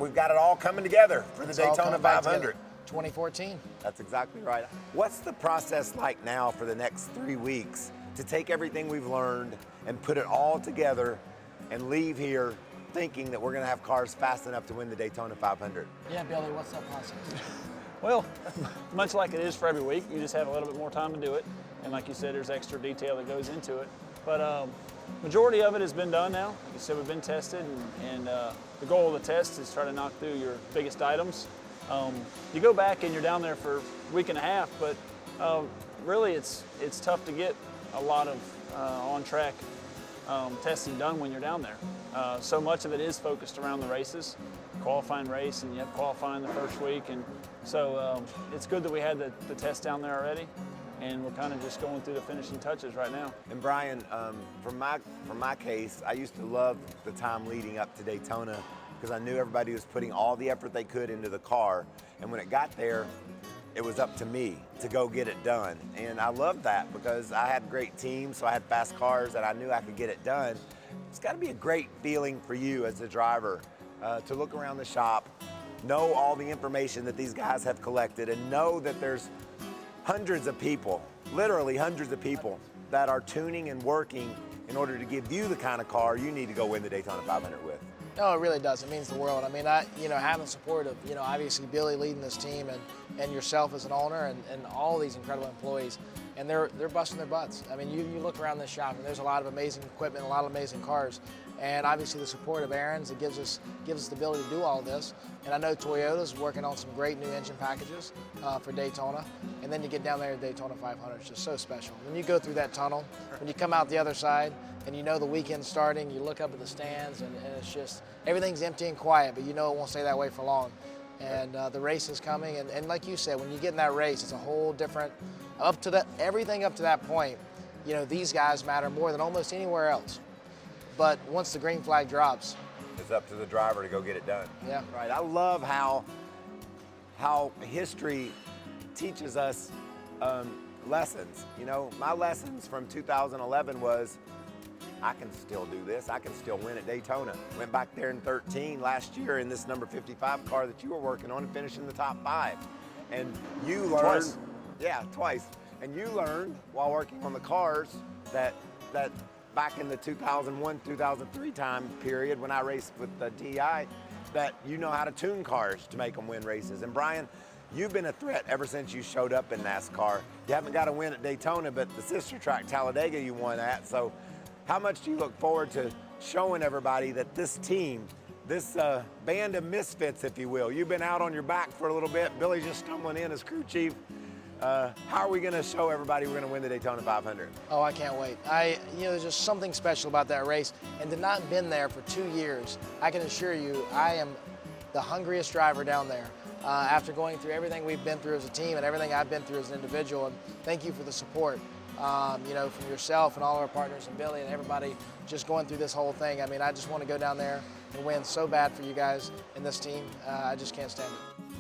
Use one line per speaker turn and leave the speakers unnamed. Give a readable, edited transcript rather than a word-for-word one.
we've got it all coming together for the Daytona 500.
2014.
That's exactly right. What's the process like now for the next 3 weeks to take everything we've learned and put it all together and leave here thinking that we're going to have cars fast enough to win the Daytona 500?
Yeah, Billy, what's that process?
Well, much like it is for every week, you just have a little bit more time to do it. And like you said, there's extra detail that goes into it. But majority of it has been done now. Like you said, we've been tested, and the goal of the test is try to knock through your biggest items. You go back and you're down there for a week and a half, but really it's tough to get a lot of on-track testing done when you're down there. So much of it is focused around the races, qualifying race, and you have qualifying the first week. And so it's good that we had the test down there already, and we're kind of just going through the finishing touches right now.
And Brian, for my case, I used to love the time leading up to Daytona because I knew everybody was putting all the effort they could into the car. And when it got there, it was up to me to go get it done. And I loved that because I had great teams, so I had fast cars that I knew I could get it done. It's got to be a great feeling for you as a driver to look around the shop, know all the information that these guys have collected, and know that there's hundreds of people, literally hundreds of people, that are tuning and working in order to give you the kind of car you need to go win the Daytona 500 with.
No, it really does. It means the world. I mean, having the support of, obviously Billy leading this team and yourself as an owner and all these incredible employees, and they're busting their butts. I mean, you look around this shop and there's a lot of amazing equipment, a lot of amazing cars, and obviously the support of Aaron's that gives us the ability to do all this. And I know Toyota's working on some great new engine packages for Daytona, and then you get down there at Daytona 500. It's just so special. When you go through that tunnel, when you come out the other side, and you know the weekend's starting, you look up at the stands, and it's just, everything's empty and quiet, but you know it won't stay that way for long. And the race is coming, and like you said, when you get in that race, it's a whole different, everything up to that point, these guys matter more than almost anywhere else. But once the green flag drops,
it's up to the driver to go get it done.
Yeah.
Right. I love how history teaches us lessons. My lessons from 2011 was, I can still do this. I can still win at Daytona. Went back there in 13 last year in this number 55 car that you were working on and finished in the top 5. And you learned,
Twice.
Yeah, twice. And you learned while working on the cars that back in the 2001, 2003 time period when I raced with the DI, that you know how to tune cars to make them win races. And Brian, you've been a threat ever since you showed up in NASCAR. You haven't got a win at Daytona, but the sister track Talladega you won at. So how much do you look forward to showing everybody that this team, this band of misfits, if you will, you've been out on your back for a little bit, Billy's just stumbling in as crew chief. How are we going to show everybody we're going to win the Daytona 500?
oh, I can't wait. There's just something special about that race, and to not been there for 2 years, I can assure you, I am the hungriest driver down there. After going through everything we've been through as a team and everything I've been through as an individual, and thank you for the support. From yourself and all our partners and Billy and everybody just going through this whole thing. I mean, I just want to go down there and win so bad for you guys and this team. I just can't stand it.